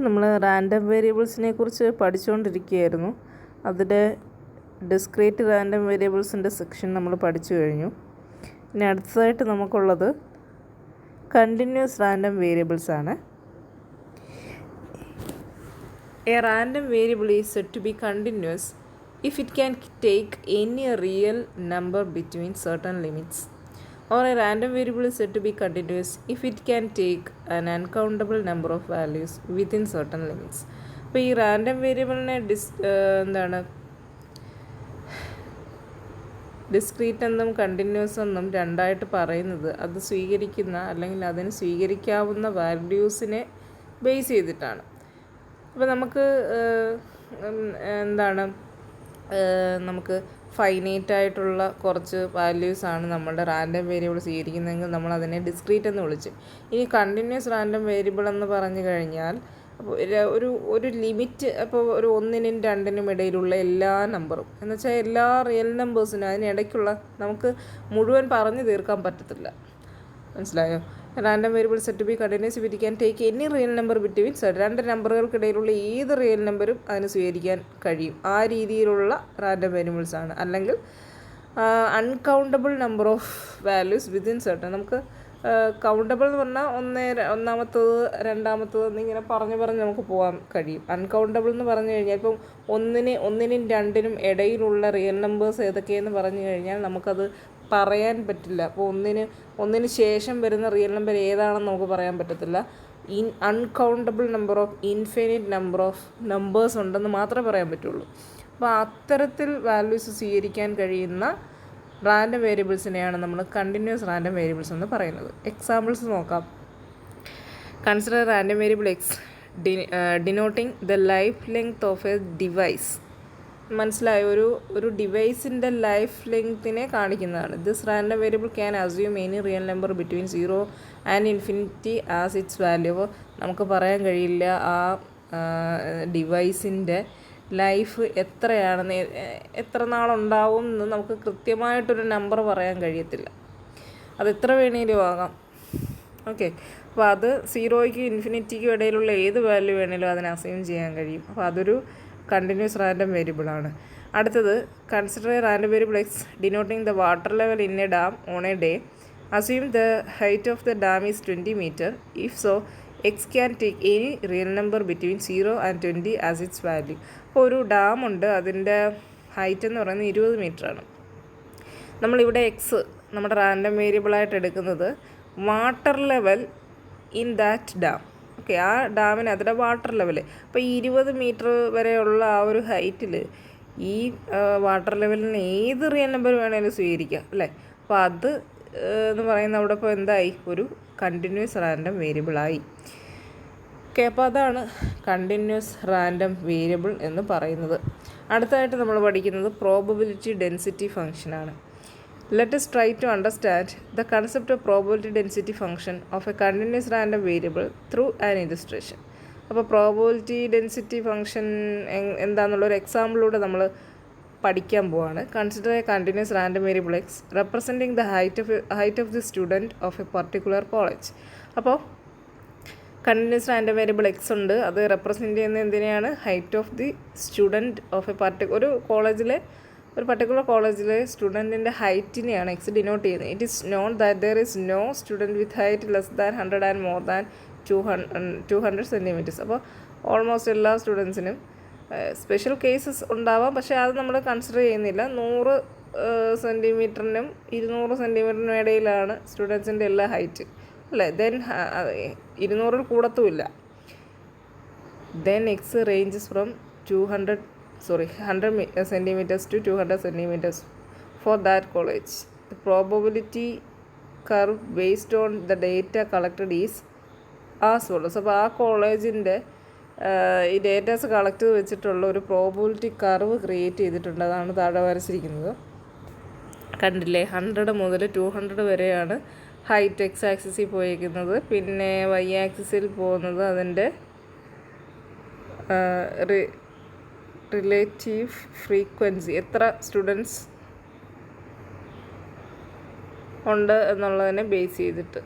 നമ്മൾ റാൻഡം വേരിയബിൾസിനെ കുറിച്ച് പഠിച്ചുകൊണ്ടിരിക്കുകയായിരുന്നു. അതിൻ്റെ ഡിസ്ക്രീറ്റ് റാൻഡം വേരിയബിൾസിൻ്റെ സെക്ഷൻ നമ്മൾ പഠിച്ചു കഴിഞ്ഞു. ഇനി അടുത്തതായിട്ട് നമുക്കുള്ളത് കണ്ടിന്യൂസ് റാൻഡം വേരിയബിൾസ് ആണ്. A random variable is said to be continuous if it can take any real number between certain limits. Or a random variable is said to be continuous if it can take an uncountable number of values within certain limits. അപ്പോൾ ഈ random വേരിയബിളിനെ discrete എന്നും continuous എന്നും രണ്ടായിട്ട് പറയുന്നത് അത് സ്വീകരിക്കുന്ന അല്ലെങ്കിൽ അതിന് സ്വീകരിക്കാവുന്ന വാല്യൂസിനെ ബേസ് ചെയ്തിട്ടാണ്. അപ്പോൾ നമുക്ക് നമുക്ക് ഫൈനൈറ്റ് ആയിട്ടുള്ള കുറച്ച് വാല്യൂസാണ് നമ്മളുടെ റാൻഡം വേരിയബിൾ സ്വീകരിക്കുന്നതെങ്കിൽ നമ്മൾ അതിനെ ഡിസ്ക്രീറ്റ് എന്ന് വിളിച്ചു. ഇനി കണ്ടിന്യൂസ് റാൻഡം വേരിയബിൾ എന്ന് പറഞ്ഞു കഴിഞ്ഞാൽ അപ്പോൾ ഒരു ലിമിറ്റ്, അപ്പോൾ ഒരു 1നും 2നും ഇടയിലുള്ള എല്ലാ നമ്പറും എന്ന് വെച്ചാൽ എല്ലാ റിയൽ നമ്പേഴ്സിനും അതിനിടയ്ക്കുള്ള നമുക്ക് മുഴുവൻ പറഞ്ഞു തീർക്കാൻ പറ്റത്തില്ല. മനസ്സിലായോ? Random variable said to be continuous if it can take any real number between രണ്ട് നമ്പറുകൾക്കിടയിലുള്ള ഏത് റിയൽ നമ്പറും അതിന് സ്വീകരിക്കാൻ കഴിയും. ആ രീതിയിലുള്ള റാൻഡം വേരിയബിൾസ് ആണ്. അല്ലെങ്കിൽ uncountable number of values within certain. നമുക്ക് കൗണ്ടബിൾ എന്ന് പറഞ്ഞാൽ ഒന്നാമത്തത് രണ്ടാമത്തത് എന്നിങ്ങനെ പറഞ്ഞ് നമുക്ക് പോകാൻ കഴിയും. അൺകൗണ്ടബിൾ എന്ന് പറഞ്ഞു കഴിഞ്ഞാൽ ഇപ്പം 1നും 2നും ഇടയിലുള്ള റിയൽ നമ്പേഴ്സ് ഏതൊക്കെയെന്ന് പറഞ്ഞു കഴിഞ്ഞാൽ നമുക്കത് പറയാൻ പറ്റില്ല. അപ്പോൾ ഒന്നിന് ശേഷം വരുന്ന റിയൽ നമ്പർ ഏതാണെന്ന് നമുക്ക് പറയാൻ പറ്റത്തില്ല. Uncountable number of infinite number of numbers ഉണ്ടെന്ന് മാത്രമേ പറയാൻ പറ്റുള്ളൂ. അപ്പോൾ അത്തരത്തിൽ വാല്യൂസ് സ്വീകരിക്കാൻ കഴിയുന്ന റാൻഡം വേരിയബിൾസിനെയാണ് നമ്മൾ കണ്ടിന്യൂസ് റാൻഡം വേരിയബിൾസ് എന്ന് പറയുന്നത്. എക്സാമ്പിൾസ് നോക്കാം. Consider random variable x denoting the life length of A device. മനസ്സിലായ ഒരു ഡിവൈസിൻ്റെ ലൈഫ് ലെങ്ത്തിനെ കാണിക്കുന്നതാണ്. This random variable can assume any real number between 0 and infinity as its value. അപ്പോൾ നമുക്ക് പറയാൻ കഴിയില്ല ആ ഡിവൈസിൻ്റെ ലൈഫ് എത്രയാണെന്ന്, എത്ര നാളുണ്ടാവും എന്ന് നമുക്ക് കൃത്യമായിട്ടൊരു നമ്പർ പറയാൻ കഴിയത്തില്ല. അത് എത്ര വേണേലും ആകാം. ഓക്കെ, അപ്പോൾ അത് 0യ്ക്കും ഇൻഫിനിറ്റിക്കും ഇടയിലുള്ള ഏത് വാല്യൂ വേണേലും അതിനെ അസൈൻ ചെയ്യാൻ കഴിയും. അപ്പോൾ അതൊരു കണ്ടിന്യൂസ് റാൻഡം വേരിയബിളാണ്. അടുത്തത് consider a random variable x denoting the water level in a dam on a day. Assume the height of the dam is 20 metre. If so x can take any real number between 0 and 20 as its value. അപ്പോൾ ഒരു ഡാമുണ്ട്, അതിൻ്റെ height എന്ന് പറയുന്നത് 20 മീറ്ററാണ്. നമ്മളിവിടെ X നമ്മുടെ random വേരിയബിളായിട്ട് എടുക്കുന്നത് water level in that dam. Okay, ആ ഡാമിന് അതിൻ്റെ വാട്ടർ ലെവൽ. അപ്പോൾ 20 മീറ്റർ വരെയുള്ള ആ ഒരു ഹൈറ്റിൽ ഈ വാട്ടർ ലെവലിന് ഏത് റിയൽ നമ്പർ വേണമെങ്കിലും സ്വീകരിക്കാം അല്ലേ. അപ്പോൾ അത് എന്ന് പറയുന്ന അവിടെ ഇപ്പോൾ എന്തായി, ഒരു കണ്ടിന്യൂസ് റാൻഡം വേരിയബിളായി. ഓക്കെ, അപ്പോൾ അതാണ് കണ്ടിന്യൂസ് റാൻഡം വേരിയബിൾ എന്ന് പറയുന്നത്. അടുത്തതായിട്ട് നമ്മൾ പഠിക്കുന്നത് പ്രോബബിലിറ്റി ഡെൻസിറ്റി ഫംഗ്ഷനാണ്. Let us try to understand the concept of probability density function of a continuous random variable through an illustration. അപ്പോൾ പ്രോബബിലിറ്റി ഡെൻസിറ്റി ഫംഗ്ഷൻ എന്താണെന്നുള്ളൊരു എക്സാമ്പിളിലൂടെ നമ്മൾ പഠിക്കാൻ പോവാണ്. Consider a continuous random variable x representing the height of the student of a particular college. അപ്പോൾ continuous random variable x ഉണ്ട്, അത് represent ചെയ്യുന്ന എന്തിനെയാണ്, height of the student of a ഒരു പർട്ടിക്കുലർ കോളേജിലെ സ്റ്റുഡൻറ്റിൻ്റെ ഹൈറ്റിനെയാണ് എക്സ് ഡിനോട്ട് ചെയ്യുന്നത്. It is known that there is no student with height less than 100 and more than 200 centimetres. അപ്പോൾ ഓൾമോസ്റ്റ് എല്ലാ സ്റ്റുഡൻസിനും സ്പെഷ്യൽ കേസസ് ഉണ്ടാവാം, പക്ഷേ അത് നമ്മൾ കൺസിഡർ ചെയ്യുന്നില്ല. 100 സെൻറ്റിമീറ്ററിനും 200 സെൻറ്റിമീറ്ററിനും ഇടയിലാണ് സ്റ്റുഡൻസിൻ്റെ എല്ലാ ഹൈറ്റ് അല്ലേ. ദെൻ 200 കൂടത്തുമില്ല. Then x ranges from 100 centimeters to 200 centimeters for that college. The probability curve based on the data collected is as follows. അപ്പോൾ ആ കോളേജിൻ്റെ ഈ ഡേറ്റാസ് കളക്ട് ചെയ്ത് വെച്ചിട്ടുള്ള ഒരു പ്രോബബിലിറ്റി കർവ് ക്രിയേറ്റ് ചെയ്തിട്ടുണ്ട്. അതാണ് താഴെ വരച്ചിരിക്കുന്നത്. കണ്ടില്ലേ, 100 മുതൽ 200 വരെയാണ് ഹൈറ്റ് എക്സ് ആക്സിസിൽ പോയിരിക്കുന്നത്. പിന്നെ വൈ ആക്സിസിൽ പോകുന്നത് അതിൻ്റെ റിലേറ്റീവ് ഫ്രീക്വൻസി, എത്ര സ്റ്റുഡൻസ് ഉണ്ട് എന്നുള്ളതിനെ ബേസ് ചെയ്തിട്ട്. 100 മുതൽ 200 വരെയാണ് ഹൈറ്റ് എക്സ് ആക്സിസിൽ പോയിരിക്കുന്നത്. പിന്നെ വൈ ആക്സിസിൽ പോകുന്നത് അതിൻ്റെ റിലേറ്റീവ് ഫ്രീക്വൻസി, എത്ര സ്റ്റുഡൻസ് ഉണ്ട് എന്നുള്ളതിനെ ബേസ് ചെയ്തിട്ട്.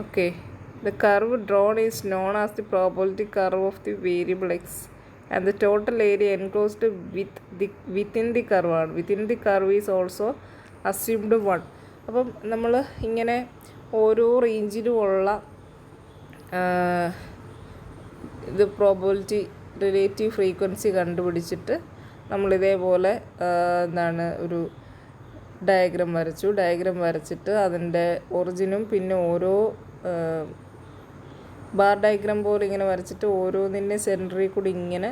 Okay, the curve drawn is known as the probability curve of the variable x, and the total area enclosed within the curve ആണ്. Within the curve is also assumed 1. അപ്പം നമ്മൾ ഇങ്ങനെ ഓരോ റേഞ്ചിലുമുള്ള ഇത് പ്രോബബിലിറ്റി റിലേറ്റീവ് ഫ്രീക്വൻസി കണ്ടുപിടിച്ചിട്ട് നമ്മളിതേപോലെ എന്താണ് ഒരു diagram വരച്ചിട്ട് അതിൻ്റെ ഒറിജിനും പിന്നെ ഓരോ ബാർ ഡയഗ്രാം പോലെ ഇങ്ങനെ വരച്ചിട്ട് ഓരോന്നിൻ്റെ സെൻറ്ററിൽ കൂടി ഇങ്ങനെ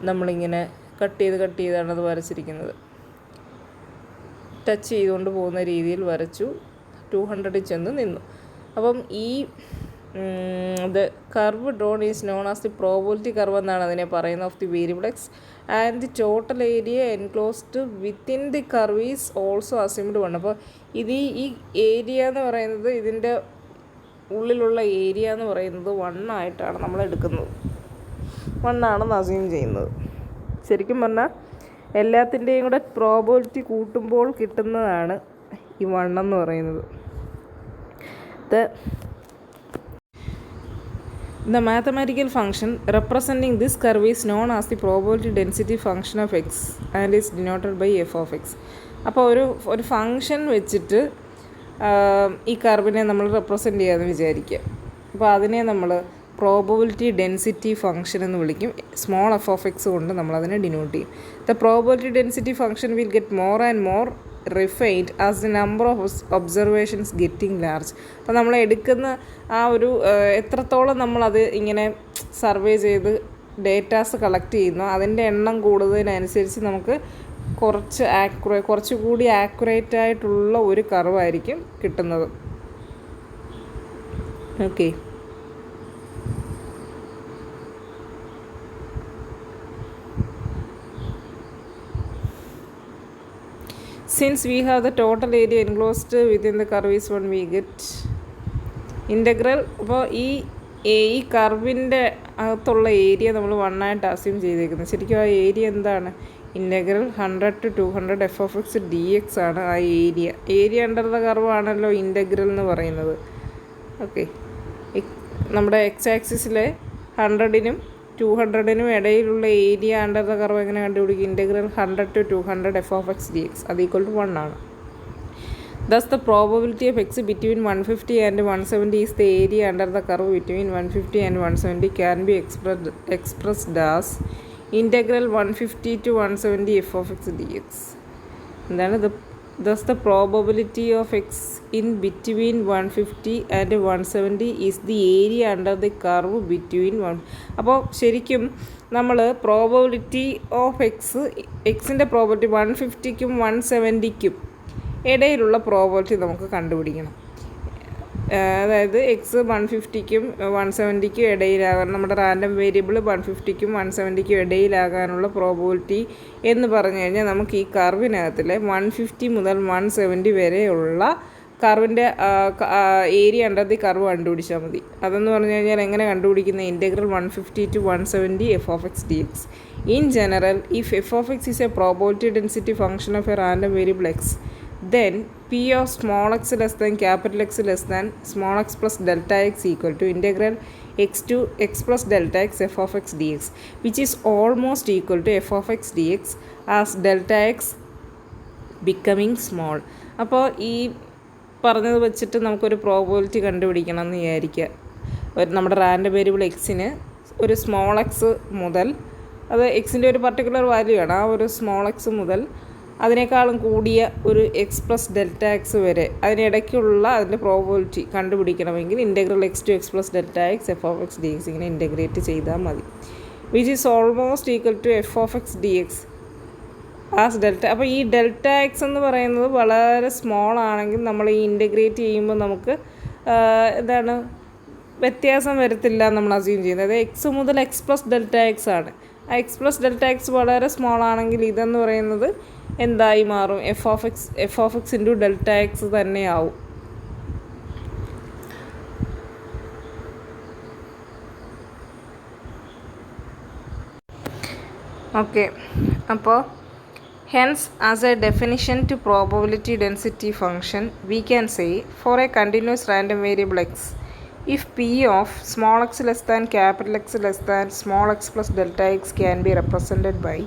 നമ്മളിങ്ങനെ കട്ട് ചെയ്താണ് അത് വരച്ചിരിക്കുന്നത്. ടച്ച് ചെയ്തുകൊണ്ട് പോകുന്ന രീതിയിൽ വരച്ചു. 200 ചെന്ന് നിന്നു. അപ്പം ഈ the curve drone is known as the probability curve എന്നാണ് അതിനെ പറയുന്നത് of the variable X, and the total area enclosed within the curve is also assumed 1. അപ്പോൾ ഇത് ഈ ഏരിയ എന്ന് പറയുന്നത്, ഇതിൻ്റെ ഉള്ളിലുള്ള ഏരിയ എന്ന് പറയുന്നത് 1 ആയിട്ടാണ് നമ്മൾ എടുക്കുന്നത്. 1 ആണെന്ന് അസ്യൂം ചെയ്യുന്നത്. ശരിക്കും പറഞ്ഞാൽ എല്ലാത്തിൻ്റെയും കൂടെ പ്രോബബിലിറ്റി കൂട്ടുമ്പോൾ കിട്ടുന്നതാണ് ഈ 1 എന്ന് പറയുന്നത്. The mathematical function representing this curve is known as the probability density function of x and is denoted by f of x. അപ്പോൾ ഒരു ഫങ്ഷൻ വെച്ചിട്ട് ഈ കർവിനെ നമ്മൾ റെപ്രസെൻ്റ് ചെയ്യാമെന്ന് വിചാരിക്കുക. അപ്പോൾ അതിനെ നമ്മൾ പ്രോബബിലിറ്റി ഡെൻസിറ്റി ഫംഗ്ഷൻ എന്ന് വിളിക്കും. സ്മോൾ എഫ് ഓഫ് എക്സ് കൊണ്ട് നമ്മളതിനെ ഡിനോട്ട് ചെയ്യും. The probability density function will get more and more refined as the number of observations getting large. അപ്പോൾ നമ്മൾ എടുക്കുന്ന ആ ഒരു എത്രത്തോളം നമ്മളത് ഇങ്ങനെ സർവേ ചെയ്ത് ഡേറ്റാസ് കളക്ട് ചെയ്യുന്നു, അതിൻ്റെ എണ്ണം കൂടുന്നതിനനുസരിച്ച് നമുക്ക് കുറച്ചുകൂടി ആക്യുറേറ്റ് ആയിട്ടുള്ള ഒരു കർവായിരിക്കും കിട്ടുന്നത്. Okay, since we have the total area enclosed within the curve is 1, we get integral. അപ്പോൾ ഈ കർവിൻ്റെ അകത്തുള്ള ഏരിയ നമ്മൾ 1 ആയിട്ട് അസ്യൂം ചെയ്തേക്കുന്നത്. ശരിക്കും ആ ഏരിയ എന്താണ്? Integral 100 to 200 F of x d x ആണ് ആ ഏരിയ അണ്ടർ ദ കർവ് ആണല്ലോ ഇൻ്റഗ്രൽ എന്ന് പറയുന്നത്. ഓക്കെ, നമ്മുടെ എക്സ് ആക്സിസിലെ 100നും 200നും ഇടയിലുള്ള ഏരിയ അണ്ടർ ദ കർവ് എങ്ങനെ കണ്ടുപിടിക്കും? Integral 100 to 200 F of x d X അത് ഈക്വൽ ടു 1 ആണ്. Thus the probability of x between 150 and 170 is the area under the curve between 150 and 170 can be expressed as integral 150 to 170 f of x dx. എന്താണ് thus the probability of x in between 150 and 170 is the area under the curve between 1. അപ്പോൾ ശരിക്കും നമ്മൾ probability of എക്സിൻ്റെ probability 150ക്കും 170ക്കും ഇടയിലുള്ള probability നമുക്ക് കണ്ടുപിടിക്കണം. അതായത് X 150ക്കും 170ക്കും ഇടയിലാകാൻ, നമ്മുടെ റാൻഡം വേരിയബിൾ 150ക്കും 170ക്കും ഇടയിലാകാനുള്ള പ്രോബബിലിറ്റി എന്ന് പറഞ്ഞു കഴിഞ്ഞാൽ നമുക്ക് ഈ കർവിനകത്തിലെ 150 മുതൽ 170 വരെയുള്ള കർവിൻ്റെ ഏരിയ അണ്ടർ ദി കർവ് കണ്ടുപിടിച്ചാൽ മതി. അതെന്ന് പറഞ്ഞു കഴിഞ്ഞാൽ എങ്ങനെ കണ്ടുപിടിക്കുന്നത്? Integral 150 to 170 F of x d X. In general, if F of x is a probability density function of a random variable X, then p of small x less than capital X less than small x plus delta x equal to integral x to x plus delta x f of x dx, which is almost equal to f of x dx as delta x becoming small. അപ്പോൾ ഈ പറഞ്ഞത് വെച്ചിട്ട് നമുക്കൊരു probability കണ്ടുപിടിക്കണം എന്ന് വിചാരിക്കുക. നമ്മുടെ random variable എക്സിന് ഒരു സ്മോൾ എക്സ് മുതൽ, അത് എക്സിൻ്റെ ഒരു പർട്ടിക്കുലർ വാല്യൂ ആണ്, ആ ഒരു സ്മോൾ എക്സ് മുതൽ അതിനേക്കാളും കൂടിയ ഒരു എക്സ് പ്ലസ് ഡെൽറ്റ എക്സ് വരെ അതിനിടയ്ക്കുള്ള അതിൻ്റെ പ്രോബബിലിറ്റി കണ്ടുപിടിക്കണമെങ്കിൽ integral x to x plus delta x f of x d x ഇങ്ങനെ ഇൻ്റഗ്രേറ്റ് ചെയ്താൽ മതി. Which is almost equal to f of x d x as delta. അപ്പോൾ ഈ ഡെൽറ്റ എക്സ് എന്ന് പറയുന്നത് വളരെ സ്മോൾ ആണെങ്കിൽ നമ്മൾ ഈ ഇൻ്റഗ്രേറ്റ് ചെയ്യുമ്പോൾ നമുക്ക് എന്താണ് വ്യത്യാസം വരത്തില്ല നമ്മൾ അസ്യൂം ചെയ്യുന്നത്. അതായത് എക്സ് മുതൽ എക്സ് പ്ലസ് ഡെൽറ്റ എക്സ് ആണ്. ആ എക്സ് പ്ലസ് ഡെൽറ്റ എക്സ് വളരെ സ്മോൾ ആണെങ്കിൽ ഇതെന്ന് പറയുന്നത് എന്തായി മാറും? F of x into delta X തന്നെയാവും. ഓക്കെ, അപ്പോൾ Hence, as a definition to probability density function, we can say for a continuous random variable x, if p of small x less than capital X less than small x plus delta x can be represented by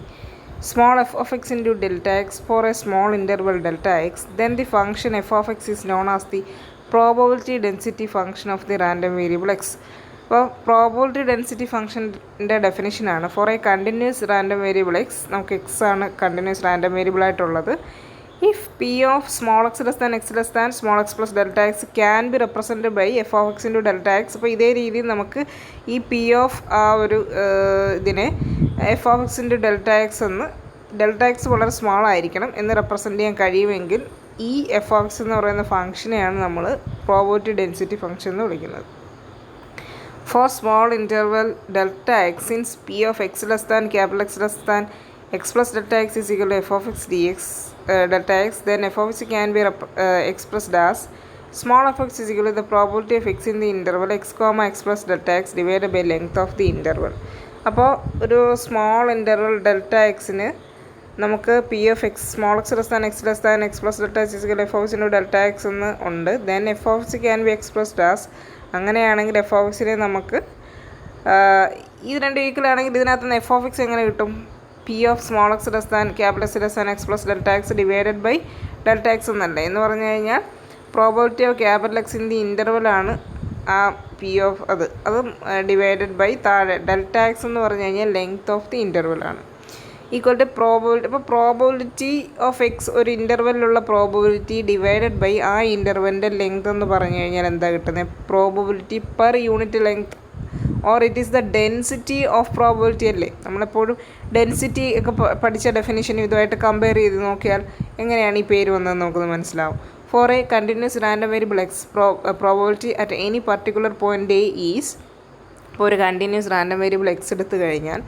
small f of x into delta x for a small interval delta x, then the function f of x is known as the probability density function of the random variable x. അപ്പോൾ probability density ഫംഗ്ഷൻ്റെ ഡെഫിനിഷനാണ് for a continuous random variable x. നമുക്ക് x ആണ് continuous random variable ആയിട്ടുള്ളത്. If p of small x less than small x plus delta x can be represented by f of x into delta x. അപ്പോൾ ഇതേ രീതിയിൽ നമുക്ക് ഈ P of ആ ഒരു ഇതിനെ F of x into delta x എന്ന്, ഡെൽറ്റ എക്സ് വളരെ സ്മോൾ ആയിരിക്കണം എന്ന് റെപ്രസെൻറ്റ് ചെയ്യാൻ കഴിയുമെങ്കിൽ ഈ എഫ് ഓഫ് എക്സ് എന്ന് പറയുന്ന ഫംഗ്ഷനെയാണ് നമ്മൾ പ്രോബബിലിറ്റി ഡെൻസിറ്റി ഫംഗ്ഷൻ എന്ന് വിളിക്കുന്നത്. For small interval delta x, since p of x less than capital X less than x plus delta x is equal to f of x dx delta x, then f of x can be expressed as small f of x is equal to the probability of x in the interval x comma x plus delta x divided by length of the interval. അപ്പോൾ ഒരു small interval delta എക്സിന് നമുക്ക് p of X small x less than x plus delta X is equal F of എക്സിൻ്റെ delta x എന്ന് ഉണ്ട്. Then F of X can be expressed as, അങ്ങനെയാണെങ്കിൽ F of എക്സിനെ നമുക്ക് ഇത് രണ്ട് ഈക്വൽ ആണെങ്കിൽ ഇതിനകത്ത് നിന്ന് എഫ് ഓഫ് എക്സ് എങ്ങനെ കിട്ടും? P of small x less than capital x less than x plus delta x divided by delta x എന്നല്ലേ എന്ന് പറഞ്ഞു കഴിഞ്ഞാൽ probability of capital x in the ഇൻ്റർവലാണ് ആ പി ഓഫ് അത് ഡിവൈഡഡ് ബൈ താഴെ ഡെൽറ്റ എക്സ് എന്ന് പറഞ്ഞു കഴിഞ്ഞാൽ ലെങ്ത് ഓഫ് ദി ഇൻ്റർവലാണ് ഈക്വൽ ടു പ്രോബബിലിറ്റി. അപ്പോൾ പ്രോബബിലിറ്റി ഓഫ് എക്സ് ഒരു ഇൻ്റർവെല്ലിലുള്ള പ്രോബബിലിറ്റി ഡിവൈഡഡ് ബൈ ആ ഇൻ്റർവെല്ലിൻ്റെ ലെങ്ത് എന്ന് പറഞ്ഞു കഴിഞ്ഞാൽ എന്താ കിട്ടുന്നത്? Probability per unit length or it is the density of probability അല്ലേ. നമ്മളെപ്പോഴും ഡെൻസിറ്റി ഒക്കെ പഠിച്ച ഡെഫിനിഷൻ ഇതുമായിട്ട് കമ്പയർ ചെയ്ത് നോക്കിയാൽ എങ്ങനെയാണ് ഈ പേര് വന്നതെന്ന് നമുക്കൊന്ന് മനസ്സിലാവും. For a continuous random variable x, probability at any particular point a is, ഇപ്പോൾ ഒരു കണ്ടിന്യൂസ് റാൻഡം വേരിയബിൾ എക്സ് എടുത്തു കഴിഞ്ഞാൽ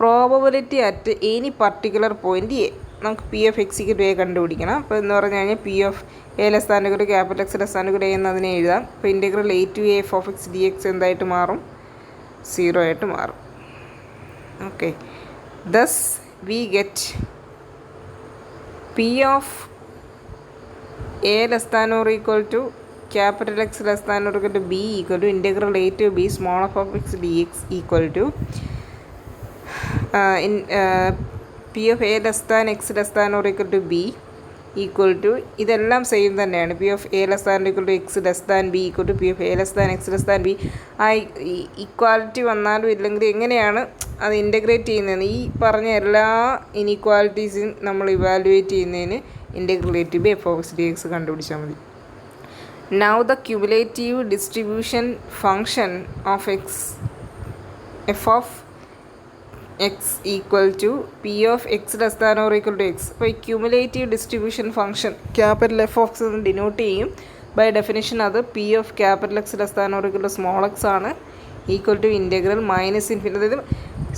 probability at any particular point a, നമുക്ക് p of x equal to a കണ്ടുപിടിക്കണം. അപ്പോൾ എന്ന് പറഞ്ഞു കഴിഞ്ഞാൽ p of a less than equal to capital x less than equal to a എന്നതിനെ എഴുതാം. അപ്പോൾ integral a to a f of x d x എന്തായിട്ട് മാറും? 0 ആയിട്ട് മാറും. Okay, thus we get p of a less than or equal to capital x less than or equal to b equal to integral a to b small f of x d x equal to p of a less than x less than or equal to b equal to, ഇതെല്ലാം same തന്നെയാണ്. P of a less than equal to x less than b equal to p of a less than x less than B. ആ equality വന്നാലും ഇല്ലെങ്കിൽ എങ്ങനെയാണ് അത് integrate ചെയ്യുന്നതെന്ന് ഈ പറഞ്ഞ എല്ലാ ഇനീക്വാലിറ്റീസും നമ്മൾ ഇവാലുവേറ്റ് ചെയ്യുന്നതിന് integral a to b f of x d x കണ്ടുപിടിച്ചാൽ മതി. Now the cumulative distribution function of x f of x equal to p of x less than or equal to x. അപ്പോൾ ഈ cumulative distribution function capital f of x എന്ന് denote ചെയ്യും. By definition അത് p of capital x less than or equal to small x ആണ് equal to integral minus infinity, അതായത്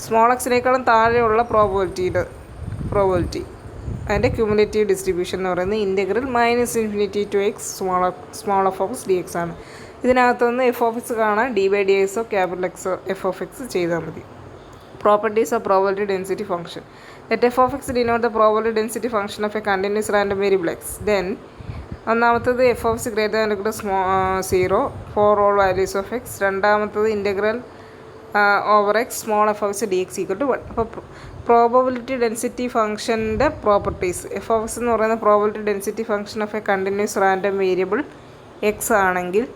small എക്സിനേക്കാളും താഴെയുള്ള probability അതിൻ്റെ cumulative distribution എന്ന് പറയുന്നത് integral minus infinity to x small f of x d x ആണ്. ഇതിനകത്തുനിന്ന് f of x കാണാൻ d by d എക്സോ ക്യാപിറ്റൽ എക്സോ എഫ് ഓഫ് എക്സ് ചെയ്താൽ മതി. Properties of probability density function. Let f of x denote the probability density function of a continuous random variable x. Then ഒന്നാമത്തത് f of x greater than equal to 0 for all values of x. രണ്ടാമത്തത് integral over x small f of x d x equal to 1. അപ്പോൾ probability density ഫംഗ്ഷൻ്റെ properties, f of x എന്ന് പറയുന്ന probability density function of a continuous random variable x ആണെങ്കിൽ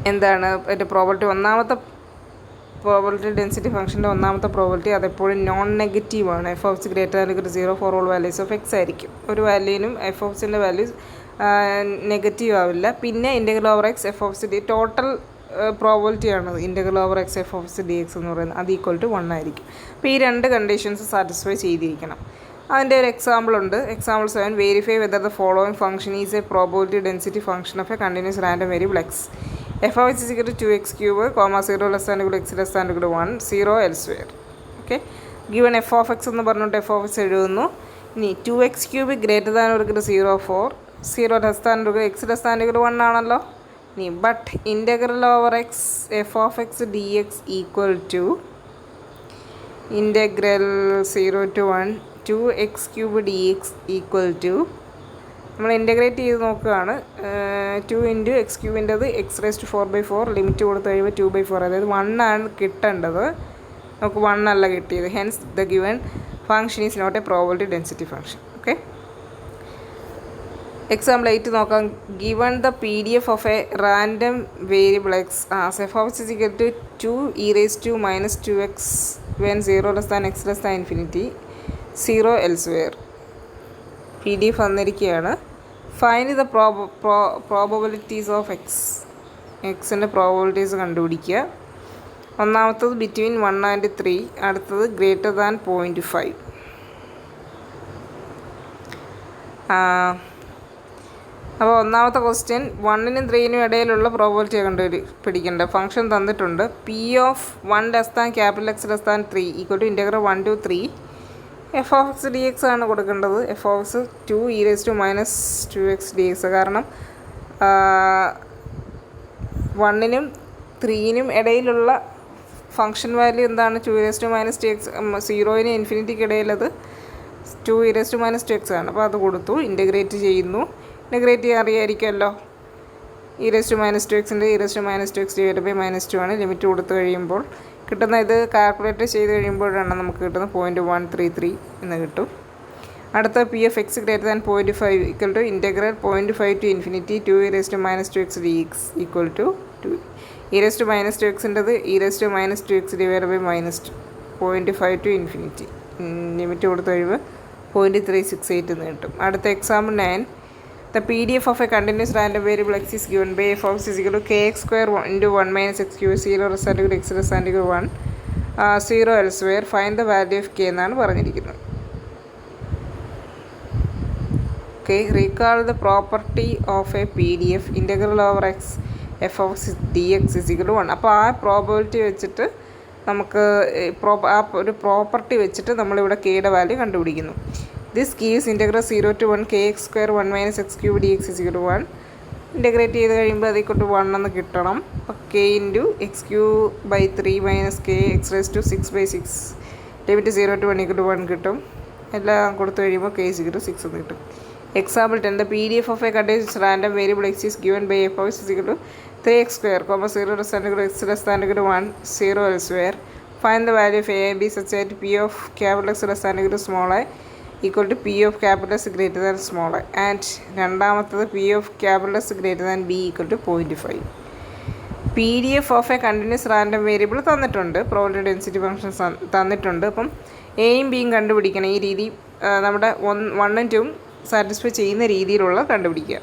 എന്താണ് എൻ്റെ probability? ഒന്നാമത്തെ probability density ഫംഗ്ഷൻ്റെ ഒന്നാമത്തെ പ്രോബബിലിറ്റി അതെപ്പോഴും നോൺ നെഗറ്റീവാണ്. F of x greater than equal to 0 for all values of x ആയിരിക്കും. ഒരു വാല്യൂനും എഫ് ഓഫ് എക്സിൻ്റെ വാല്യൂസ് നെഗറ്റീവ് ആവില്ല. പിന്നെ integral over x f of x d total പ്രോബബിലിറ്റിയാണ് integral over x f of x d x എന്ന് പറയുന്നത്, അത് ഈക്വൽ ടു 1 ആയിരിക്കും. അപ്പോൾ ഈ രണ്ട് കണ്ടീഷൻസ് സാറ്റിസ്ഫൈ ചെയ്തിരിക്കണം. അതിൻ്റെ ഒരു എക്സാമ്പിൾ ഉണ്ട്. Example 7, verify whether the following function is a probability density function of a continuous random variable x. F of x is equal to 2x cube, 0 less than equal to x less than equal to 1, 0 elsewhere. Okay, given f of x എന്ന് പറഞ്ഞിട്ട് f of x എഴുതുന്നു. ഇനി 2x cube greater than equal to 0 4, 0 less than equal x less than equal to 1 ആണല്ലോ. ഇനി but integral over x f of x d x equal to integral 0 to 1 2x cube dx equal to നമ്മൾ integrate ചെയ്ത് നോക്കുകയാണ്. 2 into X ക്യൂബിൻ്റെത് x⁴/4 limit കൊടുത്ത് കഴിയുമ്പോൾ 2/4, അതായത് 1 ആണ് കിട്ടേണ്ടത്, നമുക്ക് 1 അല്ല കിട്ടിയത്. Hence the given function is not a probability density function. Okay, example 8 നോക്കാം. Given the PDF of a random variable x as f of is equal to 2e⁻ -2x when 0 less than x less than infinity 0 elsewhere. PDF തന്നിരിക്കുകയാണ്. Find the probabilities of എക്സിൻ്റെ probabilities കണ്ടുപിടിക്കുക. ഒന്നാമത്തത് between 1 and 3, അടുത്തത് greater than 0.5. അപ്പോൾ ഒന്നാമത്തെ question 1നും 3നും ഇടയിലുള്ള probability കണ്ടുപിടിക്കേണ്ട function തന്നിട്ടുണ്ട്. P of 1 less than X less than 3 equal to integral 1 to 3 f of x dx ആണ് കൊടുക്കേണ്ടത്. f of x 2e⁻ -2x dx, കാരണം 1നും 3നും ഇടയിലുള്ള ഫംഗ്ഷൻ വാല്യൂ എന്താണ്? 2e⁻ -2x. 0നും ഇൻഫിനിറ്റിക്ക് ഇടയിലത് 2e⁻ -2x ആണ്. അപ്പോൾ അത് കൊടുത്തു. ഇൻ്റഗ്രേറ്റ് ചെയ്യുന്നു. ഇൻ്റഗ്രേറ്റ് ചെയ്യാൻ അറിയാമായിരിക്കുമല്ലോ. e⁻²ൻ്റെ e⁻²x /-2 ആണ്. ലിമിറ്റ് കൊടുത്തു കഴിയുമ്പോൾ കിട്ടുന്ന ഇത് കാൽക്കുലേറ്റ് ചെയ്ത് കഴിയുമ്പോഴാണ് നമുക്ക് കിട്ടുന്നത് 0.133 എന്ന് കിട്ടും. അടുത്ത P of x greater than 0.5 equal to integral 0.5 to infinity 2e⁻² dx equal to 2. e⁻²ൻ്റെത് e⁻²x /-2 0.5 to infinity ലിമിറ്റ് കൊടുത്തു കഴിയുമ്പോൾ 0.368 എന്ന് കിട്ടും. അടുത്ത example 9. The PDF of a continuous random variable x is given by f of x is equal to kx² into 1 - x cube 0 less than x less than 1 0 elsewhere. Find the value of k എന്നാണ് പറഞ്ഞിരിക്കുന്നത്. Okay, recall the property of a PDF integral over x f of x dx is equal to 1. അപ്പോൾ ആ probability വെച്ചിട്ട് നമുക്ക് ആ ഒരു property വെച്ചിട്ട് നമ്മളിവിടെ കെയുടെ വാല്യൂ കണ്ടുപിടിക്കുന്നു. This gives integral 0 to 1 kx² 1 - x cube dx is equal to 1. Integrate ചെയ്ത് കഴിയുമ്പോൾ അത് ഈക്വൽ ടു 1 എന്ന് കിട്ടണം. അപ്പോൾ k into x³ - k x⁻6/6 limit 0 to 1 equal to 1 കിട്ടും. എല്ലാം കൊടുത്തു കഴിയുമ്പോൾ k is equal to 6 എന്ന് കിട്ടും. Example 10. The PDF of a continuous random variable x is given by f of x is equal to 3x², 0 less than x less than 1 0 elsewhere. Find the value of a and b such that P of X less than small i equal to P of S greater than small I, and രണ്ടാമത്തത് P of S greater than B equal to 0.5. PDF of a continuous random variable തന്നിട്ടുണ്ട്. Probability density functions തന്നിട്ടുണ്ട്. അപ്പം എയും ബിയും കണ്ടുപിടിക്കണം. ഈ രീതി നമ്മുടെ 1 ഉം 2ഉം സാറ്റിസ്ഫൈ ചെയ്യുന്ന രീതിയിലുള്ള കണ്ടുപിടിക്കുക.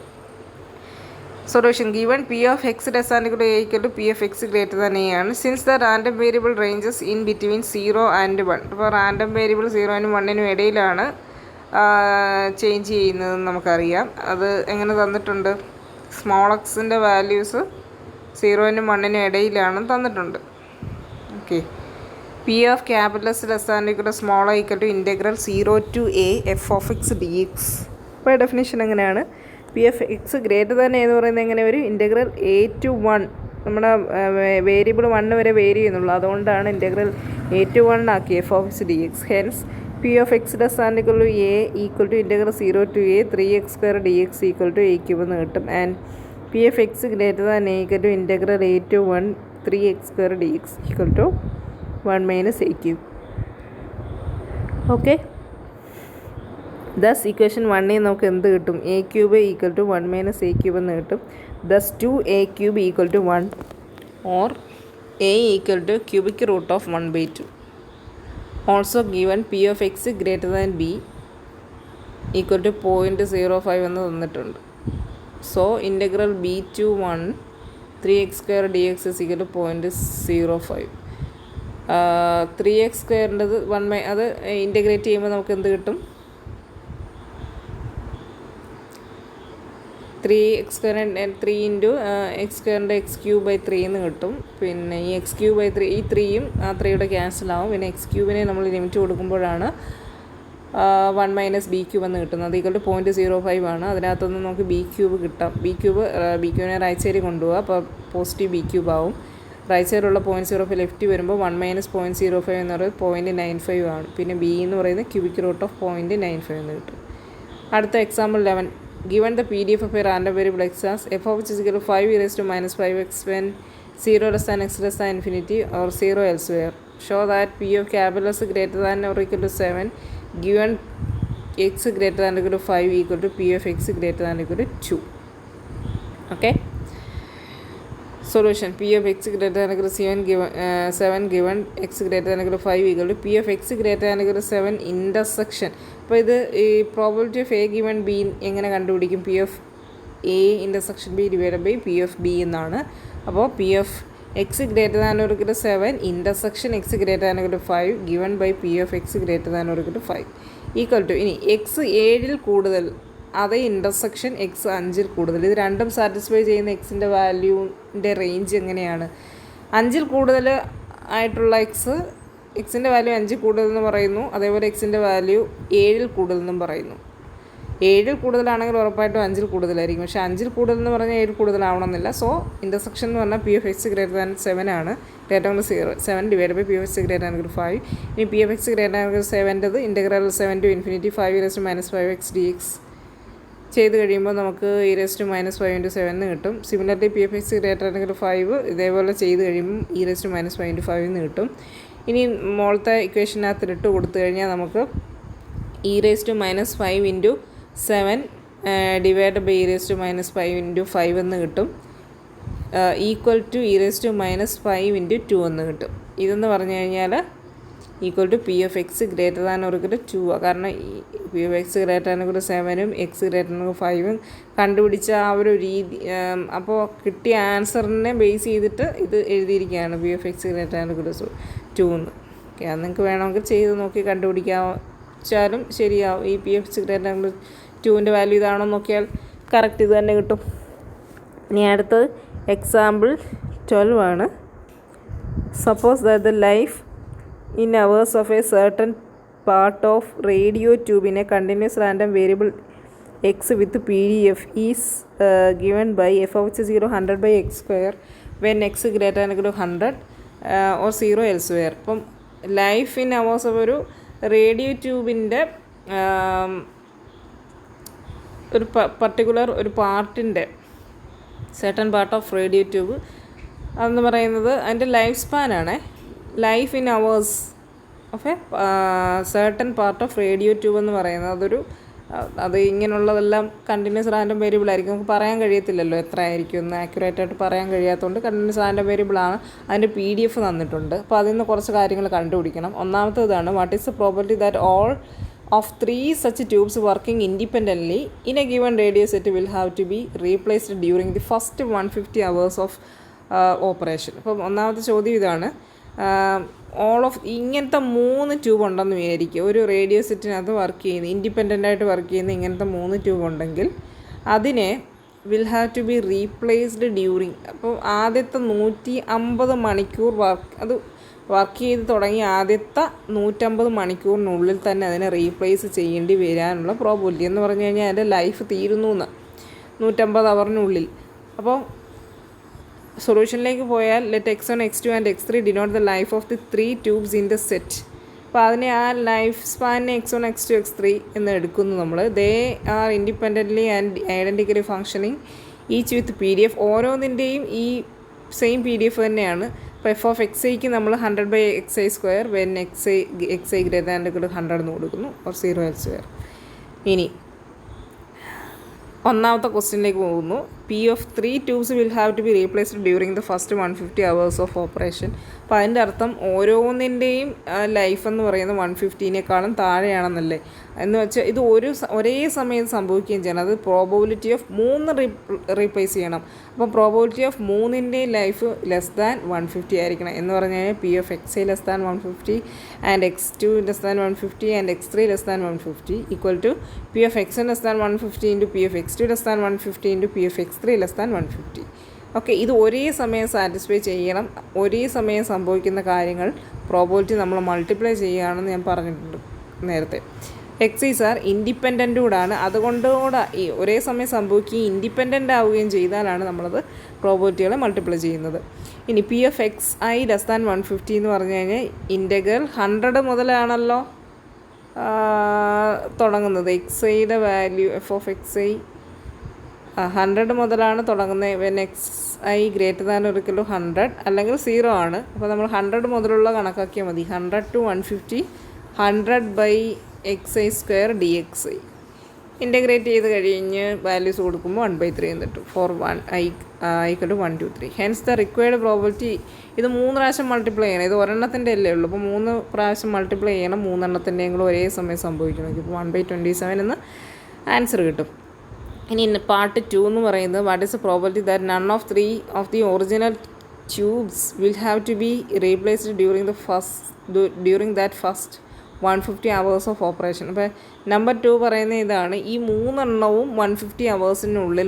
Solution given P of x less than equal to a equal to P of x greater than a ആണ്. Since the random variable ranges in between 0 and 1. അപ്പോൾ റാൻഡം വേരിയബിൾ 0നും 1നും ഇടയിലാണ് ചേഞ്ച് ചെയ്യുന്നതെന്ന് നമുക്കറിയാം. അത് എങ്ങനെ തന്നിട്ടുണ്ട്? സ്മോൾ എക്സിൻ്റെ വാല്യൂസ് 0നും 1നും ഇടയിലാണ് തന്നിട്ടുണ്ട്. Okay, P of S less than equal to small I equal to integral 0 to a f of x dx. അപ്പോൾ ഡെഫിനേഷൻ എങ്ങനെയാണ്? P of x greater than എന്ന് പറയുന്നത് എങ്ങനെ വരും? Integral a to 1. നമ്മുടെ വേരിയബിൾ 1 വരെ വേരി ചെയ്യുന്നുള്ളൂ, അതുകൊണ്ടാണ് ഇൻ്റഗ്രൽ a to 1 ആക്കി f of x dx. Hence P of x less than equal to a equal to integral 0 to a 3x² dx equal to a³ എന്ന് കിട്ടും. And P of x greater than a equal to integral a to 1 3x² dx equal to 1 - a³. Okay, thus equation 1 നമുക്ക് എന്ത് കിട്ടും? a³ equal to 1 - a³ എന്ന് കിട്ടും. ദസ് 2a³ equal to 1 or a equal to cubic root of 1/2. Also given P of x greater than b equal to 0.05 എന്ന് തന്നിട്ടുണ്ട്. So integral b to 1 3x² dx is equal to 0.05. 3x²ൻ്റെത് 1 അത് integrate ചെയ്യുമ്പോൾ നമുക്ക് എന്ത് കിട്ടും? 3x² 3 ഇൻറ്റു x²ൻ്റെ x³/3 എന്ന് കിട്ടും. പിന്നെ ഈ x³/3 ഈ 3യും ആ 3യുടെ ക്യാൻസലാവും. പിന്നെ x³ നമ്മൾ ലിമിറ്റ് കൊടുക്കുമ്പോഴാണ് 1 - b³ എന്ന് കിട്ടുന്നത്. അത് ഈക്വൽ ടു 0.05 ആണ്. അതിനകത്തുനിന്ന് നമുക്ക് b³ കിട്ടാം. b³ നെ റൈറ്റ് സൈഡിൽ കൊണ്ടുപോകുക, അപ്പോൾ പോസിറ്റീവ് b³ ആവും. റൈറ്റ് സൈഡിലുള്ള 0.05 ലെഫ്റ്റ് വരുമ്പോൾ 1 മൈനസ് 0.05 എന്ന് പറയുന്നത് 0.95 ആണ്. പിന്നെ ബി എന്ന് പറയുന്നത് ക്യൂബിക് റൂട്ട് ഓഫ് 0.95 എന്ന് കിട്ടും. അടുത്ത example 11. Given the PDF of a random variable x as f of which is equal to 5 e raised to minus 5x when 0 less than x less than infinity or 0 elsewhere. Show that p of capital S greater than or equal to 7 given x greater than or equal to 5 equal to p of x greater than or equal to 2. Okay. Solution. P of x greater than or equal to 7 given x greater than or equal to 5 equal to p of x greater than or equal to 7 intersection. അപ്പോൾ ഇത് ഈ probability of a given b എങ്ങനെ കണ്ടുപിടിക്കും? P of a intersection b divide by p of b എന്നാണ്. അപ്പോൾ p of x greater than or equal to 7 intersection x greater than or equal to 5 given by p of x greater than or equal to 5 equal to ഇനി എക്സ് 7 കൂടുതൽ അതേ intersection X 5 കൂടുതൽ. ഇത് രണ്ടും satisfy ചെയ്യുന്ന എക്സിൻ്റെ വാല്യൂവിൻ്റെ റേഞ്ച് എങ്ങനെയാണ്? 5 കൂടുതൽ ആയിട്ടുള്ള എക്സിൻ്റെ വാല്യൂ 5 കൂടുതലെന്ന് പറയുന്നു. അതേപോലെ എക്സിൻ്റെ വാല്യൂ 7 കൂടുതലെന്നും പറയുന്നു. 7 കൂടുതലാണെങ്കിൽ ഉറപ്പായിട്ടും 5 കൂടുതലായിരിക്കും. പക്ഷേ 5 കൂടുതലെന്ന് പറഞ്ഞാൽ 7 കൂടുതലാവണമെന്നില്ല. സോ ഇൻ്റർസെക്ഷൻ എന്ന് പറഞ്ഞാൽ p of x greater than 7 ആണ്. Greater than 7 divide by p of x greater than 5. ഇനി p of x greater than 7ൻ്റെത് integral 7 to infinity 5 e raised to minus 5x dx ചെയ്ത് കഴിയുമ്പോൾ നമുക്ക് e raised to minus 5 into 7 എന്ന് കിട്ടും. Similarly P of x greater than 5 ഇതേപോലെ ചെയ്ത് കഴിയുമ്പോൾ e raised to minus 5 into 5 എന്ന് കിട്ടും. ഇനി മോളത്തെ ഇക്വേഷനകത്ത് ഇട്ട് കൊടുത്തു കഴിഞ്ഞാൽ നമുക്ക് e raised to minus 5 into 7 divide by e raised to minus 5 into 5 എന്ന് കിട്ടും. Equal to e raised to minus 5 into 2 എന്ന് കിട്ടും. ഇതെന്ന് പറഞ്ഞു കഴിഞ്ഞാൽ equal to p of x greater than or equal to 2 കാരണം p of x greater than or 7ഉം x greater than 5ഉം കണ്ടുപിടിച്ച ആ ഒരു രീതി. അപ്പോൾ കിട്ടിയ ആൻസറിനെ ബേസ് ചെയ്തിട്ട് ഇത് എഴുതിയിരിക്കുകയാണ് p of x greater than or 2 എന്ന്. ഓക്കെ, അത് നിങ്ങൾക്ക് വേണമെങ്കിൽ ചെയ്ത് നോക്കി കണ്ടുപിടിക്കാച്ചാലും ശരിയാവും. ഈ p f x greater than 2ൻ്റെ വാല്യൂ ഇതാണോ നോക്കിയാൽ കറക്റ്റ് ഇത് തന്നെ കിട്ടും. ഇനി അടുത്തത് എക്സാമ്പിൾ 12 ആണ്. Suppose that the life in hours of a certain part of radio tube in a continuous random variable x with PDF is given by f of which is 100 by x square when x greater than or equal to 100 or 0 elsewhere. അപ്പം life in hours of ഒരു radio ട്യൂബിൻ്റെ ഒരു particular ഒരു പാർട്ടിൻ്റെ certain part of radio tube അതെന്ന് പറയുന്നത് അതിൻ്റെ life സ്പാനാണ്. Life in hours of a certain part of radio tube എന്ന് പറയുന്നത് അത് ഇങ്ങനെയുള്ളതെല്ലാം കണ്ടിന്യൂസ് റാൻഡം വേരിയബിൾ ആയിരിക്കും. നമുക്ക് പറയാൻ കഴിയത്തില്ലല്ലോ എത്ര ആയിരിക്കും എന്ന് ആക്യുറേറ്റായിട്ട് പറയാൻ കഴിയാത്തതുകൊണ്ട് കണ്ടിന്യൂസ് റാൻഡം വേരിയബിളാണ്. അതിൻ്റെ PDF തന്നിട്ടുണ്ട്. അപ്പോൾ അതിൽ നിന്ന് കുറച്ച് കാര്യങ്ങൾ കണ്ടുപിടിക്കണം. ഒന്നാമത്തേതാണ് what is the probability that all of 3 such tubes working independently in a given radio set will have to be replaced during the first 150 hours of operation. അപ്പം ഒന്നാമത്തെ ചോദ്യം ഇതാണ്. ഇങ്ങനത്തെ 3 ട്യൂബ് ഉണ്ടെന്ന് വിചാരിക്കുക. ഒരു റേഡിയോ സെറ്റിനകത്ത് വർക്ക് ചെയ്യുന്ന ഇൻഡിപെൻഡൻ്റായിട്ട് വർക്ക് ചെയ്യുന്ന ഇങ്ങനത്തെ 3 ട്യൂബ് ഉണ്ടെങ്കിൽ അതിനെ will have to be replaced during. അപ്പോൾ ആദ്യത്തെ 150 മണിക്കൂർ വർക്ക് ചെയ്ത് തുടങ്ങി ആദ്യത്തെ 150 മണിക്കൂറിനുള്ളിൽ തന്നെ അതിനെ റീപ്ലേസ് ചെയ്യേണ്ടി വരാനുള്ള പ്രോബിലിറ്റി എന്ന് പറഞ്ഞു കഴിഞ്ഞാൽ അതിൻ്റെ ലൈഫ് തീരുന്നു എന്ന് 150 അവറിനുള്ളിൽ. അപ്പോൾ സൊല്യൂഷനിലേക്ക് പോയാൽ let x1 x2 and x3 denote the life of the 3 tubes in the set. അപ്പോൾ അതിനെ ആ ലൈഫ് സ്പാനിനെ x1 x2 x3 എന്ന് എടുക്കുന്നു നമ്മൾ. They are independently and identically functioning each with PDF. ഓരോന്നിൻ്റെയും ഈ സെയിം PDF തന്നെയാണ്. അപ്പോൾ എഫ് ഓഫ് എക്സ് ഐക്ക് നമ്മൾ 100 by xi² when X I greater than or 100 എന്ന് കൊടുക്കുന്നു ഓർ 0 elsewhere. ഇനി ഒന്നാമത്തെ ക്വസ്റ്റ്യനിലേക്ക് പോകുന്നു. P of 3 tubes will have to be replaced during the first 150 hours of operation. അപ്പോൾ അതിൻ്റെ അർത്ഥം ഓരോന്നിൻ്റെയും ലൈഫ് എന്ന് പറയുന്നത് 150-നേക്കാളും താഴെയാണെന്നല്ലേ. എന്ന് വെച്ചാൽ ഇത് ഒരേ സമയം സംഭവിക്കുകയും ചെയ്യണം. അത് പ്രോബബിലിറ്റി ഓഫ് 3 റീപ്ലേസ് ചെയ്യണം. അപ്പോൾ പ്രോബബിലിറ്റി ഓഫ് 3ൻ്റെയും ലൈഫ് ലെസ് ദാൻ 150 ആയിരിക്കണം. എന്ന് പറഞ്ഞു കഴിഞ്ഞാൽ p of x i less than 150 and x2 less than 150 and x3 less than 150 equal to p of x less than 150 into p of x2 less than 150 into p of x3 less than 150. Okay, ഇത് ഒരേ സമയം satisfy ചെയ്യണം. ഒരേ സമയം സംഭവിക്കുന്ന കാര്യങ്ങൾ probability നമ്മൾ multiply ചെയ്യുകയാണെന്ന് ഞാൻ പറഞ്ഞിട്ടുണ്ട് നേരത്തെ. എക്സൈസ് ആർ ഇൻഡിപെൻഡൻ്റ് കൂടാണ്. അതുകൊണ്ടുകൂടെ ഈ ഒരേ സമയം സംഭവിക്കുകയും ഇൻഡിപെൻഡൻ്റ് ആവുകയും ചെയ്താലാണ് നമ്മളത് പ്രോബബിലിറ്റികളെ മൾട്ടിപ്ലൈ ചെയ്യുന്നത്. ഇനി p of x i less than 150 എന്ന് പറഞ്ഞു കഴിഞ്ഞാൽ ഇൻ്റഗ്രൽ 100 മുതലാണല്ലോ തുടങ്ങുന്നത്. എക്സ് ഐയുടെ value F of x I 100 മുതലാണ് തുടങ്ങുന്നത്. When X I greater than or equal to 100 അല്ലെങ്കിൽ 0 ആണ്. അപ്പോൾ നമ്മൾ 100 മുതലുള്ള കണക്കാക്കിയാൽ മതി. 100 to 150 100/xi² dxi. ഇൻ്റഗ്രേറ്റ് ചെയ്ത് കഴിഞ്ഞ് വാല്യൂസ് കൊടുക്കുമ്പോൾ 1/3 എന്ന് കിട്ടും. For 1 i equal to 1 2 3. Hence the required probability. ഇത് 3 പ്രാവശ്യം മൾട്ടിപ്ലൈ ചെയ്യണം. ഇത് ഒരെണ്ണത്തിൻ്റെ അല്ലേ ഉള്ളൂ. അപ്പോൾ 3 പ്രാവശ്യം മൾട്ടിപ്ലൈ ചെയ്യണം. 3 എണ്ണത്തിൻ്റെയും കൂടെ ഒരേ സമയം സംഭവിക്കണം. ഇപ്പോൾ 1/27 എന്ന് ആൻസർ കിട്ടും. ഇനി പാർട്ട് 2 എന്ന് പറയുന്നത് what is the probability that none of 3 of the original tubes will have to be replaced during that first 150 hours of operation. അപ്പോൾ നമ്പർ 2 പറയുന്ന ഇതാണ്, ഈ 3 എണ്ണവും 150 hours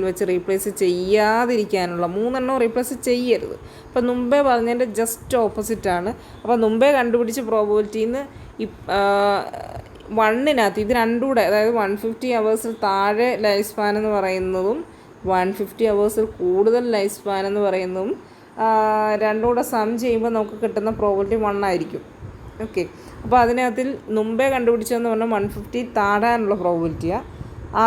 വെച്ച് റീപ്ലേസ് ചെയ്യാതിരിക്കാനുള്ള. 3 എണ്ണവും റീപ്ലേസ് ചെയ്യരുത്. അപ്പോൾ മുമ്പേ പറഞ്ഞതിൻ്റെ ജസ്റ്റ് ഓപ്പോസിറ്റാണ്. അപ്പോൾ മുമ്പേ കണ്ടുപിടിച്ച പ്രോബിലിറ്റിന്ന് 1-നകത്ത് ഇത് രണ്ടും കൂടെ, അതായത് 150 hours താഴെ ലൈഫ് സ്പാൻ എന്ന് പറയുന്നതും 150 hours കൂടുതൽ ലൈഫ് സ്പാൻ എന്ന് പറയുന്നതും രണ്ടും കൂടെ സം ചെയ്യുമ്പോൾ നമുക്ക് കിട്ടുന്ന പ്രോബിലിറ്റി 1 ആയിരിക്കും. ഓക്കെ, അപ്പോൾ അതിനകത്തിൽ മുമ്പേ കണ്ടുപിടിച്ചതെന്ന് പറഞ്ഞാൽ 150 താഴാനുള്ള പ്രോബിലിറ്റിയാണ്.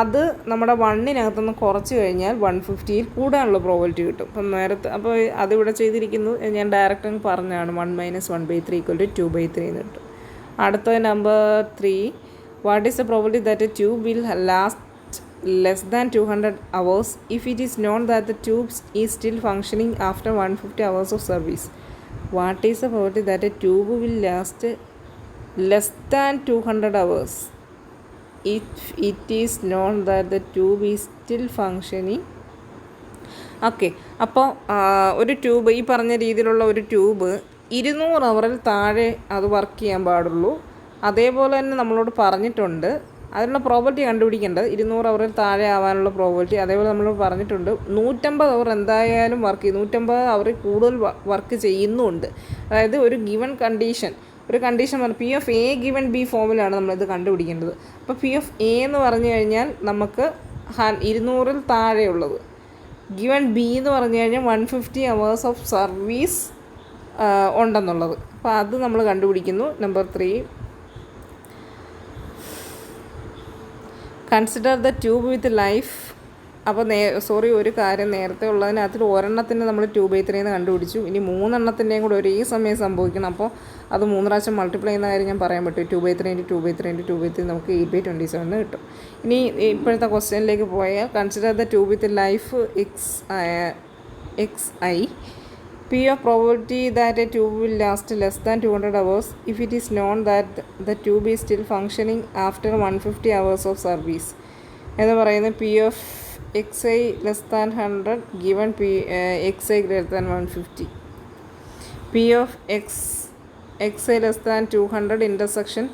അത് നമ്മുടെ 1-നകത്തുനിന്ന് കുറച്ച് കഴിഞ്ഞാൽ 150 കൂടാനുള്ള പ്രോബിലിറ്റി കിട്ടും. അപ്പം നേരത്തെ അപ്പോൾ അതിവിടെ ചെയ്തിരിക്കുന്നു. ഞാൻ ഡയറക്റ്റ് അങ്ങ് പറഞ്ഞാണ് 1 - 1/3 = 2/3 എന്ന് കിട്ടും. അടുത്ത number 3, what is the probability that A tube will last less than 200 hours if it is known that the tubes is still functioning after 150 hours of service? What is the probability that a tube will last less than 200 hours if it is known that the tube is still functioning? Okay, അപ്പോൾ ഒരു tube, ഈ പറഞ്ഞ രീതിയിലുള്ള ഒരു tube 200 hours താഴെ അത് work ചെയ്യാൻ പാടുള്ളൂ. അതേപോലെ തന്നെ നമ്മളോട് പറഞ്ഞിട്ടുണ്ട് അതിനുള്ള പ്രോബിലിറ്റി കണ്ടുപിടിക്കേണ്ടത് 200 hours താഴെ ആവാനുള്ള പ്രോബിലിറ്റി. അതേപോലെ നമ്മൾ പറഞ്ഞിട്ടുണ്ട് 150 hours എന്തായാലും വർക്ക് ചെയ്യും. 150 hours കൂടുതൽ വർക്ക് ചെയ്യുന്നുണ്ട്. അതായത് ഒരു ഗിവൺ കണ്ടീഷൻ, ഒരു കണ്ടീഷൻ പറഞ്ഞാൽ p of a given B ഫോമിലാണ് നമ്മളിത് കണ്ടുപിടിക്കേണ്ടത്. അപ്പോൾ പി ഓഫ് എ എന്ന് പറഞ്ഞു കഴിഞ്ഞാൽ നമുക്ക് 200 താഴെയുള്ളത്, ഗിവൺ ബി എന്ന് പറഞ്ഞു കഴിഞ്ഞാൽ 150 hours ഓഫ് സർവീസ് ഉണ്ടെന്നുള്ളത്. അപ്പോൾ അത് നമ്മൾ കണ്ടുപിടിക്കുന്നു. Number 3, consider the tube with life. അപ്പോൾ ഒരു കാര്യം നേരത്തെ ഉള്ളതിനകത്തിൽ ഒരെണ്ണത്തിന് നമ്മൾ 2/3 എന്ന് കണ്ടുപിടിച്ചു. ഇനി 3 എണ്ണത്തിൻ്റെയും കൂടെ ഒരേ സമയം സംഭവിക്കണം. അപ്പോൾ അത് 3 പ്രാവശ്യം മൾട്ടിപ്ലൈ ചെയ്യുന്ന കാര്യം ഞാൻ പറയാൻ പറ്റും. 2/3 × 2/3 × 2/3 നമുക്ക് 8/27 കിട്ടും. ഇനി ഇപ്പോഴത്തെ ക്വസ്റ്റ്യനിലേക്ക് പോയാൽ consider the tube with life X I. P of probability that a tube will last less than 200 hours if it is known that the tube is still functioning after 150 hours of service. എന്ന് പറയുന്നത് P of xi less than 100 given xi greater than 150. P of xi less than 200 intersection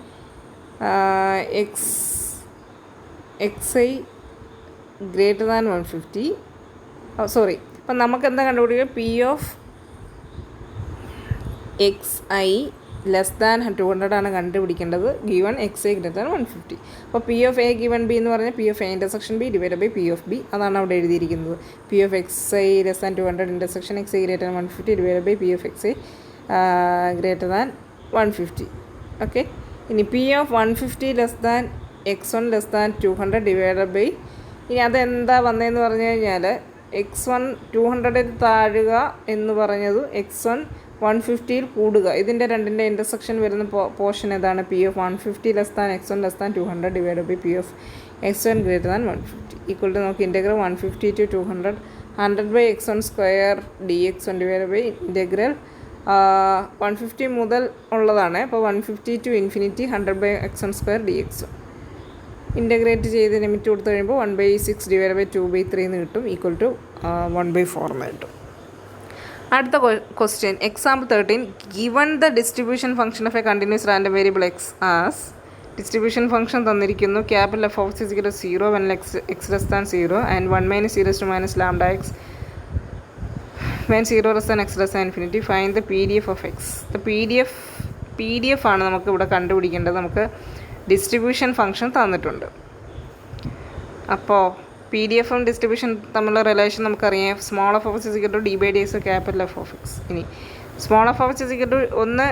xi greater than 150. അപ്പം നമുക്ക് എന്താ കണ്ടുപിടിക്കുക? P of xi less than 200 ആണ് കണ്ടുപിടിക്കേണ്ടത്. Given xi greater than 150. അപ്പോൾ p of a given b എന്ന് പറഞ്ഞാൽ p of a intersection b divide by p of b, അതാണ് അവിടെ എഴുതിയിരിക്കുന്നത്. P of xi less than 200 intersection xi greater than 150 divide by p of xi greater than 150. Okay, ഇനി p of 150 less than x1 less than 200 divide by, ഇനി അതെന്താ വന്നതെന്ന് പറഞ്ഞു കഴിഞ്ഞാൽ x1 200 താഴുക എന്ന് പറഞ്ഞത് x1 150 കൂടുക. ഇതിൻ്റെ രണ്ടിൻ്റെ ഇൻ്റർസെക്ഷൻ വരുന്ന പോർഷൻ ഏതാണ്? P of 150 less than x1 less than 200 divide by p of x1 greater than 150 equal to നമുക്ക് integral 150 to 200 100/x1² dx1 divide by integral 150 മുതൽ ഉള്ളതാണ്. അപ്പോൾ 150 to infinity 100/x1² dx1. Integrate ചെയ്ത് ലിമിറ്റ് കൊടുത്തു കഴിയുമ്പോൾ 1/6 divide by 2/3 എന്ന് കിട്ടും. Equal to 1/4 എന്ന് കിട്ടും. അടുത്ത question, example 13. Given the distribution function of a continuous random variable x as. Distribution function തന്നിരിക്കുന്നു. Capital f of x = 0 when x less than 0 and 1 - e raised to -λx when 0 less than x less than infinity. Find the PDF of x. PDF ആണ് നമുക്ക് ഇവിടെ കണ്ടുപിടിക്കേണ്ടത്. നമുക്ക് distribution function തന്നിട്ടുണ്ട്. അപ്പോൾ p d എഫും distribution തമ്മിലുള്ള relation നമുക്കറിയാം. Small f of x is equal to d by d x capital f of x. ഇനി small f of x is equal to ഒന്ന്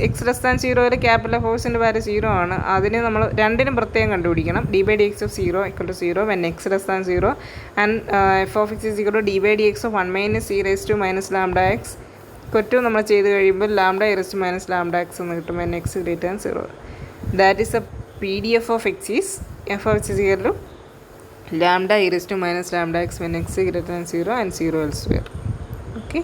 x less than 0 capital f of എക്സിൻ്റെ value 0 ആണ്. അതിന് നമ്മൾ രണ്ടിനും പ്രത്യേകം കണ്ടുപിടിക്കണം. D by d x of 0 equal to 0 when x less than 0 and f of x is equal to d by d x of 1 minus e raise to minus lambda x കൊറ്റു നമ്മൾ ചെയ്ത് കഴിയുമ്പോൾ lambda e raise to minus lambda x എന്ന് കിട്ടും when x greater than 0. That is a p d f of x is f of x is equal to lambda e raised to minus lambda x when x is greater than 0 and 0 elsewhere. Okay.